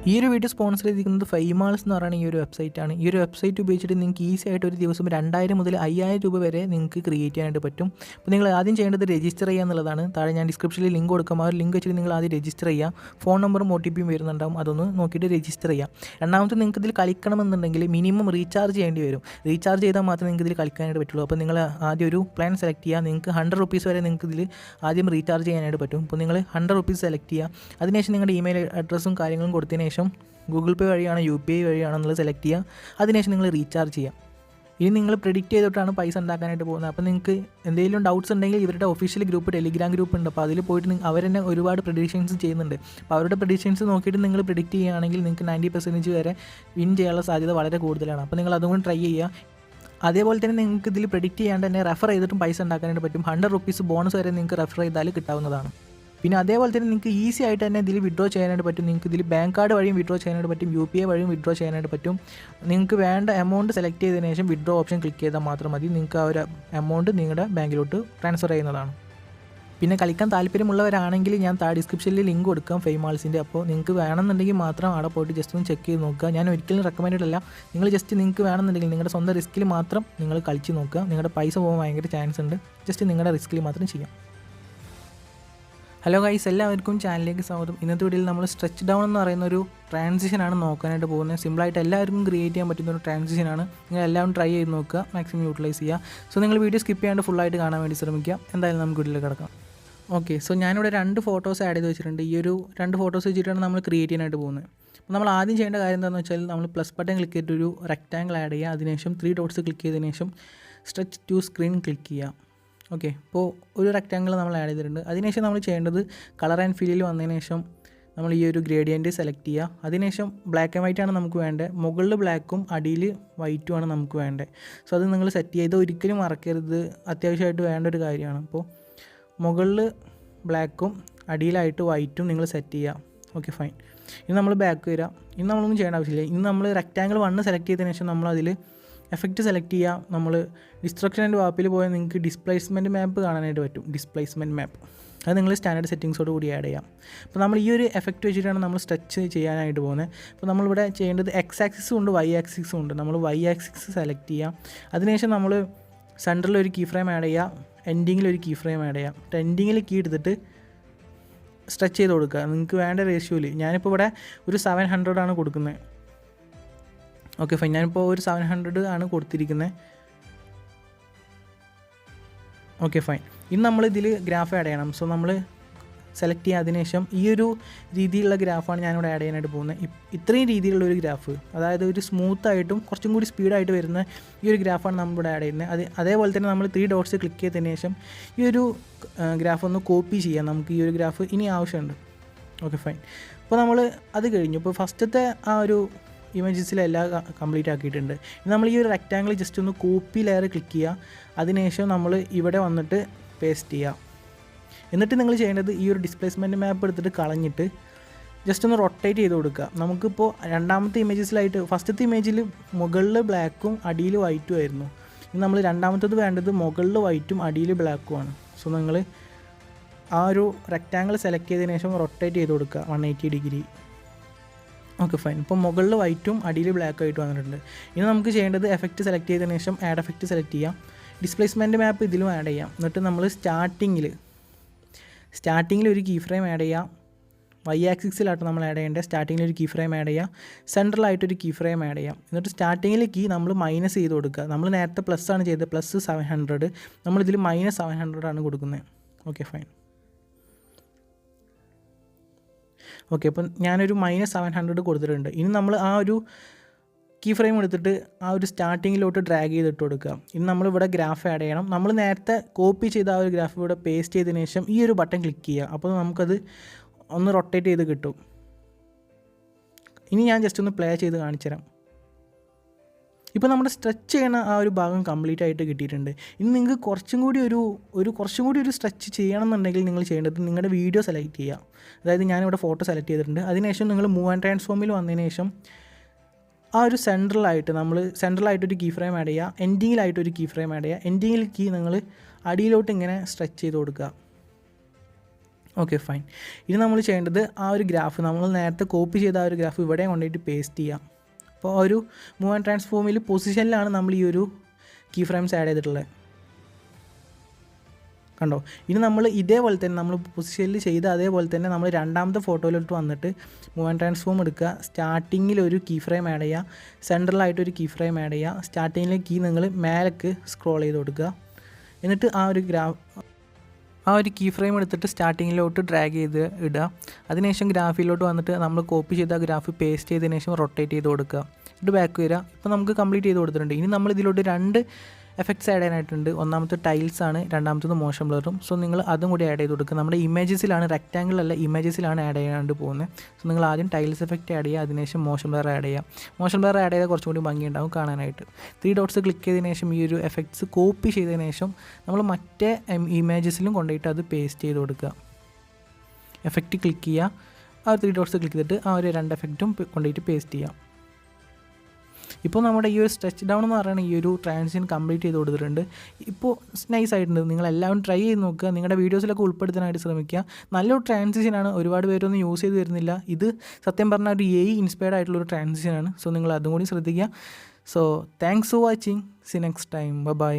ഈ ഒരു video sponsor ചെയ്തിരിക്കുന്നത് ഫൈമാൾസ് എന്ന് പറയുന്ന ഈ ഒരു വെബ്സൈറ്റാണ്. ഈ ഒരു വെബ്സൈറ്റ് ഉപയോഗിച്ചിട്ട് നിങ്ങൾക്ക് ഈസി ആയിട്ട് ഒരു ദിവസം 2000 മുതൽ 5000 രൂപ വരെ നിങ്ങൾക്ക് ക്രിയേറ്റ് ചെയ്യാനായിട്ട് പറ്റും. അപ്പോൾ നിങ്ങൾ ആദ്യം ചെയ്യേണ്ടത് രജിസ്റ്റർ ചെയ്യുക എന്നുള്ളതാണ്. താഴെ ഞാൻ ഡിസ്ക്രിപ്ഷനിൽ ലിങ്ക് കൊടുക്കാം. ആ ഒരു ലിങ്ക് വെച്ചിട്ട് നിങ്ങൾ ആദ്യം രജിസ്റ്റർ ചെയ്യുക. ഫോൺ നമ്പറും OTP വരുന്നുണ്ടാവും, അതൊന്ന് നോക്കിയിട്ട് രജിസ്റ്റർ ചെയ്യാം. രണ്ടാമത്തെ നിങ്ങൾക്ക് ഇതിൽ കളിക്കണമെന്നുണ്ടെങ്കിൽ മിനിമം റീചാർജ് ചെയ്യേണ്ടി വരും. റീചാർജ് ചെയ്താൽ മാത്രമേ നിങ്ങൾക്ക് ഇതിൽ കളിക്കാനായിട്ട് പറ്റുള്ളൂ. അപ്പോൾ നിങ്ങൾ ആദ്യം ഒരു പ്ലാൻ സെലക്ട് ചെയ്യുക. നിങ്ങൾക്ക് 100 റുപ്പീസ് വരെ നിങ്ങൾക്ക് ഇതിൽ ആദ്യം റീചാർജ് ചെയ്യാനായിട്ട് പറ്റും. അപ്പോൾ നിങ്ങൾ 100 റുപ്പീസ് സെലക്ട് ചെയ്യുക. അതിനുശേഷം നിങ്ങളുടെ ഇമെയിൽ അഡ്രസ്സും കാര്യങ്ങളും കൊടുത്തതിന് ശേഷം ഗൂഗിൾ പേ വഴിയാണോ UPI വഴിയാണോ എന്നുള്ളത് സെലക്ട് ചെയ്യുക. അതിനുശേഷം നിങ്ങൾ റീചാർജ് ചെയ്യുക. ഇനി നിങ്ങൾ പ്രെഡിക്റ്റ് ചെയ്തിട്ടാണ് പൈസ ഉണ്ടാക്കാനായിട്ട് പോകുന്നത്. അപ്പോൾ നിങ്ങൾക്ക് എന്തെങ്കിലും ഡൗട്ട്സ് ഉണ്ടെങ്കിൽ ഇവരുടെ ഒഫീഷ്യൽ ഗ്രൂപ്പ്, ടെലിഗ്രാം ഗ്രൂപ്പ് ഉണ്ട്. അപ്പോൾ അതിൽ പോയിട്ട് അവർ തന്നെ ഒരുപാട് പ്രഡിക്ഷൻസ് ചെയ്യുന്നുണ്ട്. അപ്പോൾ അവരുടെ പ്രഡിക്ഷൻസ് നോക്കിയിട്ട് നിങ്ങൾ പ്രെഡിക്റ്റ് ചെയ്യുകയാണെങ്കിൽ നിങ്ങൾക്ക് 90% വരെ വിൻ ചെയ്യാനുള്ള സാധ്യത വളരെ കൂടുതലാണ്. അപ്പോൾ നിങ്ങൾ അതുകൊണ്ട് ട്രൈ ചെയ്യുക. അതേപോലെ തന്നെ നിങ്ങൾക്ക് ഇതിൽ പ്രെഡിക്റ്റ് ചെയ്യാണ്ട് തന്നെ റെഫർ ചെയ്തിട്ടും പൈസ ഉണ്ടാക്കാനായിട്ട് പറ്റും. 100 റുപ്പീസ് ബോണസ് വരെ നിങ്ങൾക്ക് റെഫർ ചെയ്താൽ കിട്ടാവുന്നതാണ്. പിന്നെ അതേപോലെ തന്നെ നിങ്ങൾക്ക് ഈസി ആയിട്ട് തന്നെ ഇതിൽ വിഡ്രോ ചെയ്യാനായിട്ട് പറ്റും. നിങ്ങൾക്ക് ഇതിൽ ബാങ്ക് കാർഡ് വഴിയും വിഡ്രോ ചെയ്യാനായിട്ട് പറ്റും, UPI വഴിയും വിഡ്രോ ചെയ്യാനായിട്ട് പറ്റും. നിങ്ങൾക്ക് വേണ്ട എമൗണ്ട് സെലക്ട് ചെയ്തതിന് ശേഷം വിഡ്രോ ഓപ്ഷൻ ക്ലിക്ക് ചെയ്താൽ മാത്രം മതി. നിങ്ങൾക്ക് ആ ഒരു എമൗണ്ട് നിങ്ങളുടെ ബാങ്കിലോട്ട് ട്രാൻസ്ഫർ ചെയ്യുന്നതാണ്. പിന്നെ കളിക്കാൻ താല്പര്യമുള്ളവരാണെങ്കിൽ ഞാൻ ഡിസ്ക്രിപ്ഷനിൽ ലിങ്ക് കൊടുക്കാം ഫൈമാൾസിൻ്റെ. അപ്പോൾ നിങ്ങൾക്ക് വേണമെന്നുണ്ടെങ്കിൽ മാത്രം അവിടെ പോയിട്ട് ജസ്റ്റ് ഒന്ന് ചെക്ക് ചെയ്ത് നോക്കുക. ഞാൻ ഒരിക്കലും റെക്കമെൻഡ് അല്ല. നിങ്ങൾ ജസ്റ്റ് നിങ്ങൾക്ക് വേണമെന്നുണ്ടെങ്കിൽ നിങ്ങളുടെ സ്വന്തം റിസ്കിൽ മാത്രം നിങ്ങൾ കളിച്ച് നോക്കുക. നിങ്ങളുടെ പൈസ പോകാൻ ഭയങ്കര ചാൻസ് ഉണ്ട്. ജസ്റ്റ് നിങ്ങളുടെ റിസ്കിൽ മാത്രം ചെയ്യാം. ഹലോ ഗൈസ്, എല്ലാവർക്കും ചാനലിലേക്ക് സ്വാഗതം. ഇന്നത്തെ വീഡിയോയിൽ നമ്മൾ സ്ട്രെച്ച് ഡൗൺ എന്ന് പറയുന്ന ഒരു ട്രാൻസിഷനാണ് നോക്കാനായിട്ട് പോകുന്നത്. സിമ്പിളായിട്ട് എല്ലാവർക്കും ക്രിയേറ്റ് ചെയ്യാൻ പറ്റുന്ന ഒരു ട്രാൻസിഷനാണ്. നിങ്ങൾ എല്ലാവരും ട്രൈ ചെയ്ത് നോക്കുക, മാക്സിമം യൂട്ടിലൈസ് ചെയ്യുക. സോ നിങ്ങൾ വീഡിയോ സ്കിപ്പ് ചെയ്യാണ്ട് ഫുള്ളായിട്ട് കാണാൻ വേണ്ടി ശ്രമിക്കുക. എന്തായാലും നമുക്ക് വീഡിയോയിലേക്ക് കിടക്കാം. ഓക്കെ, സോ ഞാനിവിടെ 2 ഫോട്ടോസ് ആഡ് ചെയ്ത് വെച്ചിട്ടുണ്ട്. ഈ ഒരു 2 ഫോട്ടോസ് വെച്ചിട്ടാണ് നമ്മൾ ക്രിയേറ്റ് ചെയ്യാനായിട്ട് പോകുന്നത്. അപ്പോൾ നമ്മൾ ആദ്യം ചെയ്യേണ്ട കാര്യം എന്താണെന്ന് വെച്ചാൽ നമ്മൾ പ്ലസ് ബട്ടൺ ക്ലിക്ക് ചെയ്തിട്ട് ഒരു റെക്റ്റാങ്കിൾ ആഡ് ചെയ്യുക. അതിനുശേഷം 3 ഡോട്ട്സ് ക്ലിക്ക് ചെയ്തതിന് ശേഷം സ്ട്രെച്ച് ടു സ്ക്രീൻ ക്ലിക്ക് ചെയ്യുക. ഓക്കെ, ഇപ്പോൾ ഒരു റെക്റ്റാങ്കിൾ നമ്മൾ ആഡ് ചെയ്തിട്ടുണ്ട്. അതിനുശേഷം നമ്മൾ ചെയ്യേണ്ടത് കളർ ആൻഡ് ഫില്ലിൽ വന്നതിന് ശേഷം നമ്മൾ ഈ ഒരു ഗ്രേഡിയൻറ്റ് സെലക്ട് ചെയ്യുക. അതിനുശേഷം ബ്ലാക്ക് ആൻഡ് വൈറ്റ് ആണ് നമുക്ക് വേണ്ടത്. മുകളിൽ ബ്ലാക്കും അടിയിൽ വൈറ്റുമാണ് നമുക്ക് വേണ്ടത്. സോ അത് നിങ്ങൾ സെറ്റ് ചെയ്ത് ഒരിക്കലും മറക്കരുത്, അത്യാവശ്യമായിട്ട് വേണ്ട ഒരു കാര്യമാണ്. അപ്പോൾ മുകളിൽ ബ്ലാക്കും അടിയിലായിട്ട് വൈറ്റും നിങ്ങൾ സെറ്റ് ചെയ്യുക. Okay, fine. ഇനി നമ്മൾ ബാക്ക് വരിക. ഇനി നമ്മളൊന്നും ചെയ്യേണ്ട ആവശ്യമില്ല. ഇനി നമ്മൾ റെക്റ്റാങ്കിൾ 1 സെലക്ട് ചെയ്തതിന് ശേഷം നമ്മളതിൽ എഫക്റ്റ് സെലക്ട് ചെയ്യുക. നമ്മൾ ഡിസ്ട്രക്ഷൻ ആൻഡ് വാപ്പിൽ പോയാൽ നിങ്ങൾക്ക് ഡിസ്പ്ലേസ്മെൻറ്റ് മാപ്പ് കാണാനായിട്ട് പറ്റും. ഡിസ്പ്ലേസ്മെൻറ്റ് മാപ്പ് അത് നിങ്ങൾ സ്റ്റാൻഡേർഡ് സെറ്റിങ്സോട് കൂടി ആഡ് ചെയ്യാം. അപ്പോൾ നമ്മൾ ഈ ഒരു എഫക്റ്റ് വെച്ചിട്ടാണ് നമ്മൾ സ്ട്രെച്ച് ചെയ്യാനായിട്ട് പോകുന്നത്. അപ്പോൾ നമ്മളിവിടെ ചെയ്യേണ്ടത് X ആക്സിസും ഉണ്ട്, Y ആക്സിസും ഉണ്ട്. നമ്മൾ Y ആക്സിസ് സെലക്ട് ചെയ്യാം. അതിനുശേഷം നമ്മൾ സെൻറ്ററിൽ ഒരു കീ ഫ്രെയിം ആഡ് ചെയ്യുക, എൻഡിങ്ങിൽ ഒരു കീ ഫ്രെയിം ആഡ് ചെയ്യാം. എൻഡിങ്ങിൽ കീ എടുത്തിട്ട് സ്ട്രെച്ച് ചെയ്ത് കൊടുക്കുക നിങ്ങൾക്ക് വേണ്ട റേഷ്യോയിൽ. ഞാനിപ്പോൾ ഇവിടെ ഒരു 700 ആണ് കൊടുക്കുന്നത്. Okay, fine. ഞാനിപ്പോൾ ഒരു 700 ആണ് കൊടുത്തിരിക്കുന്നത്. Okay, fine. ഇനി നമ്മളിതിൽ ഗ്രാഫ് ആഡ് ചെയ്യണം. സോ നമ്മൾ സെലക്ട് ചെയ്യുക. അതിനുശേഷം ഈ ഒരു രീതിയിലുള്ള ഗ്രാഫാണ് ഞാനിവിടെ ആഡ് ചെയ്യാനായിട്ട് പോകുന്നത്. ഇത്രയും രീതിയിലുള്ള ഒരു ഗ്രാഫ്, അതായത് ഒരു സ്മൂത്തായിട്ടും കുറച്ചും കൂടി സ്പീഡായിട്ട് വരുന്ന ഈ ഒരു ഗ്രാഫാണ് നമ്മളിവിടെ ആഡ് ചെയ്യുന്നത്. അതേപോലെ തന്നെ നമ്മൾ 3 ഡോട്ട്സ് ക്ലിക്ക് ചെയ്തതിന് ശേഷം ഈ ഒരു ഗ്രാഫ് ഒന്ന് കോപ്പി ചെയ്യാം. നമുക്ക് ഈ ഒരു ഗ്രാഫ് ഇനി ആവശ്യമുണ്ട്. Okay, fine. അപ്പോൾ നമ്മൾ അത് കഴിഞ്ഞു. ഇപ്പോൾ ഫസ്റ്റത്തെ ആ ഒരു ഇമേജസിലെല്ലാം കംപ്ലീറ്റ് ആക്കിയിട്ടുണ്ട്. ഇനി നമ്മൾ ഈ ഒരു റെക്റ്റാങ്കിൾ ജസ്റ്റ് ഒന്ന് കോപ്പി ലെയർ ക്ലിക്ക് ചെയ്യുക. അതിനുശേഷം നമ്മൾ ഇവിടെ വന്നിട്ട് പേസ്റ്റ് ചെയ്യുക. എന്നിട്ട് നിങ്ങൾ ചെയ്യേണ്ടത് ഈ ഒരു ഡിസ്പ്ലേസ്മെൻറ്റ് മാപ്പ് എടുത്തിട്ട് കളഞ്ഞിട്ട് ജസ്റ്റ് ഒന്ന് റൊട്ടേറ്റ് ചെയ്ത് കൊടുക്കുക. നമുക്കിപ്പോൾ രണ്ടാമത്തെ ഇമേജസിലായിട്ട് ഫസ്റ്റത്തെ ഇമേജിൽ മുകളിൽ ബ്ലാക്കും അടിയിൽ വൈറ്റും ആയിരുന്നു. ഇനി നമ്മൾ രണ്ടാമത്തേത് വേണ്ടത് മുകളിൽ വൈറ്റും അടിയിൽ ബ്ലാക്കുമാണ്. സോ നിങ്ങൾ ആ ഒരു റെക്റ്റാങ്കിൾ സെലക്ട് ചെയ്തതിന് ശേഷം റൊട്ടേറ്റ് ചെയ്ത് കൊടുക്കുക 180 ഡിഗ്രി. Okay, fine. ഇപ്പോൾ മുകളിൽ വൈറ്റും അടിയിൽ ബ്ലാക്ക് ആയിട്ട് വന്നിട്ടുണ്ട്. ഇനി നമുക്ക് ചെയ്യേണ്ടത് എഫക്റ്റ് സെലക്ട് ചെയ്തതിന് ശേഷം ആഡ് എഫക്റ്റ് സെലക്ട് ചെയ്യാം. ഡിസ്പ്ലേസ്മെൻറ്റ് മാപ്പ് ഇതിലും ആഡ് ചെയ്യാം. എന്നിട്ട് നമ്മൾ സ്റ്റാർട്ടിങ്ങിൽ ഒരു കീ ഫ്രെയിം ആഡ് ചെയ്യാം. Y ആക്സിസിലായിട്ട് നമ്മൾ ആഡ് ചെയ്യേണ്ടത്. സ്റ്റാർട്ടിങ്ങിൽ ഒരു കീ ഫ്രെയിം ആഡ് ചെയ്യാം. സെൻട്രലായിട്ടൊരു കീ ഫ്രെയിം ആഡ് ചെയ്യാം. എന്നിട്ട് സ്റ്റാർട്ടിങ്ങിൽ കീ നമ്മൾ മൈനസ് ചെയ്ത് കൊടുക്കുക. നമ്മൾ നേരത്തെ പ്ലസ് ആണ് ചെയ്തത്, പ്ലസ് 700. നമ്മളിതിൽ മൈനസ് 700 ആണ് കൊടുക്കുന്നത്. Okay, fine. ഓക്കെ, അപ്പം ഞാനൊരു മൈനസ് 700 കൊടുത്തിട്ടുണ്ട്. ഇനി നമ്മൾ ആ ഒരു കീ ഫ്രെയിം എടുത്തിട്ട് ആ ഒരു സ്റ്റാർട്ടിങ്ങിലോട്ട് ഡ്രാഗ് ചെയ്തിട്ട് കൊടുക്കുക. ഇനി നമ്മളിവിടെ ഗ്രാഫ് ആഡ് ചെയ്യണം. നമ്മൾ നേരത്തെ കോപ്പി ചെയ്ത ആ ഒരു ഗ്രാഫ് ഇവിടെ പേസ്റ്റ് ചെയ്തതിന് ശേഷം ഈ ഒരു ബട്ടൺ ക്ലിക്ക് ചെയ്യുക. അപ്പോൾ നമുക്കത് ഒന്ന് റൊട്ടേറ്റ് ചെയ്ത് കിട്ടും. ഇനി ഞാൻ ജസ്റ്റ് ഒന്ന് പ്ലേ ചെയ്ത് കാണിച്ചു തരാം. ഇപ്പോൾ നമ്മുടെ സ്ട്രെച്ച് ചെയ്യണ ആ ഒരു ഭാഗം കംപ്ലീറ്റ് ആയിട്ട് കിട്ടിയിട്ടുണ്ട്. ഇനി നിങ്ങൾക്ക് കുറച്ചും കൂടി ഒരു സ്ട്രെച്ച് ചെയ്യണമെന്നുണ്ടെങ്കിൽ നിങ്ങൾ ചെയ്യേണ്ടത് നിങ്ങളുടെ വീഡിയോ സെലക്ട് ചെയ്യുക. അതായത് ഞാനിവിടെ ഫോട്ടോ സെലക്ട് ചെയ്തിട്ടുണ്ട്. അതിനുശേഷം നിങ്ങൾ മൂവ് ആൻഡ് ട്രാൻസ്ഫോമിൽ വന്നതിന് ശേഷം ആ ഒരു സെൻട്രലായിട്ടൊരു കീ ഫ്രെയിം ആഡ് ചെയ്യുക. എൻഡിങ്ങിലായിട്ടൊരു കീ ഫ്രെയിം ആഡ് ചെയ്യുക. എൻഡിങ്ങിൽ കീ നിങ്ങൾ അടിയിലോട്ട് ഇങ്ങനെ സ്ട്രെച്ച് ചെയ്ത് കൊടുക്കുക. Okay fine. ഇനി നമ്മൾ ചെയ്യേണ്ടത് ആ ഒരു ഗ്രാഫ് നമ്മൾ നേരത്തെ കോപ്പി ചെയ്ത ആ ഒരു ഗ്രാഫ് ഇവിടെ കൊണ്ടുപോയിട്ട് പേസ്റ്റ് ചെയ്യാം. അപ്പോൾ ആ ഒരു മൂവ് ആൻഡ് ട്രാൻസ്ഫോമിൽ പൊസിഷനിലാണ് നമ്മൾ ഈ ഒരു കീ ഫ്രെയിംസ് ആഡ് ചെയ്തിട്ടുള്ളത്. കണ്ടോ? ഇനി നമ്മൾ ഇതേപോലെ തന്നെ നമ്മൾ പൊസിഷനിൽ ചെയ്ത അതേപോലെ തന്നെ നമ്മൾ രണ്ടാമത്തെ ഫോട്ടോയിലോട്ട് വന്നിട്ട് മൂവ് ആൻഡ് ട്രാൻസ്ഫോം എടുക്കുക. സ്റ്റാർട്ടിങ്ങിൽ ഒരു കീ ഫ്രെയിം ആഡ് ചെയ്യുക, സെൻട്രലായിട്ടൊരു കീ ഫ്രെയിം ആഡ് ചെയ്യുക. സ്റ്റാർട്ടിങ്ങിലെ കീ നിങ്ങൾ മേലേക്ക് സ്ക്രോൾ ചെയ്ത് കൊടുക്കുക. എന്നിട്ട് ആ ഒരു കീ ഫ്രെയിം എടുത്തിട്ട് സ്റ്റാർട്ടിങ്ങിലോട്ട് ഡ്രാഗ് ചെയ്ത് ഇടുക. അതിനുശേഷം ഗ്രാഫിലോട്ട് വന്നിട്ട് നമ്മൾ കോപ്പി ചെയ്ത ഗ്രാഫ് പേസ്റ്റ് ചെയ്തതിന് ശേഷം റൊട്ടേറ്റ് ചെയ്ത് കൊടുക്കുക. ഇത് ബാക്ക് വരിക. ഇപ്പോൾ നമുക്ക് കംപ്ലീറ്റ് ചെയ്ത് കൊടുത്തിട്ടുണ്ട്. ഇനി നമ്മൾ ഇതിലോട്ട് 2 എഫക്ട്സ് ആഡ് ചെയ്യാനായിട്ടുണ്ട്. ഒന്നാമത്തെ ടൈൽസ് ആണ്, രണ്ടാമത്തത് മോഷൻ ബ്ലറും. സോ നിങ്ങൾ അതും കൂടി ആഡ് ചെയ്ത് കൊടുക്കുക. നമ്മുടെ ഇമേജസിലാണ്, റെക്റ്റാങ്കിൾ അല്ല ഇമേജസിലാണ് ആഡ് ചെയ്യാണ്ട് പോകുന്നത്. സോ നിങ്ങൾ ആദ്യം ടൈൽസ് എഫക്റ്റ് ആഡ് ചെയ്യുക, അതിനുശേഷം മോഷൻ ബ്ലർ ആഡ് ചെയ്യുക. മോഷൻ ബ്ലർ ആഡ് ചെയ്താൽ കുറച്ചും കൂടി ഭംഗിയുണ്ടാവും കാണാനായിട്ട്. 3 ഡോട്ട്സ് ക്ലിക്ക് ചെയ്തതിന് ശേഷം ഈ ഒരു എഫക്ട്സ് കോപ്പി ചെയ്തതിന് ശേഷം നമ്മൾ മറ്റേ ഇമേജസിലും കൊണ്ടുപോയിട്ട് അത് പേസ്റ്റ് ചെയ്ത് കൊടുക്കുക. എഫക്റ്റ് ക്ലിക്ക് ചെയ്യുക, ആ 3 ഡോട്ട്സ് ക്ലിക്ക് ചെയ്തിട്ട് ആ ഒരു 2 എഫക്റ്റും കൊണ്ടുപോയിട്ട് പേസ്റ്റ് ചെയ്യാം. ഇപ്പോൾ നമ്മുടെ ഈ ഒരു സ്ട്രെച്ച് ഡൗൺ എന്ന് പറയുന്ന ഈ ഒരു ട്രാൻസിഷൻ കംപ്ലീറ്റ് ചെയ്ത് കൊടുത്തിട്ടുണ്ട്. ഇപ്പോൾ നൈസ് ആയിട്ടുണ്ട്. നിങ്ങളെല്ലാവരും ട്രൈ ചെയ്ത് നോക്കുക, നിങ്ങളുടെ വീഡിയോസിലൊക്കെ ഉൾപ്പെടുത്താനായിട്ട് ശ്രമിക്കുക. നല്ലൊരു ട്രാൻസിഷനാണ്, ഒരുപാട് പേരൊന്നും യൂസ് ചെയ്ത് വരുന്നില്ല. ഇത് സത്യം പറഞ്ഞാൽ ഒരു AI ഇൻസ്പയർഡ് ആയിട്ടുള്ളൊരു ട്രാൻസിഷനാണ്. സോ നിങ്ങൾ അതും കൂടി ശ്രദ്ധിക്കുക. So thanks for watching. See next time. By.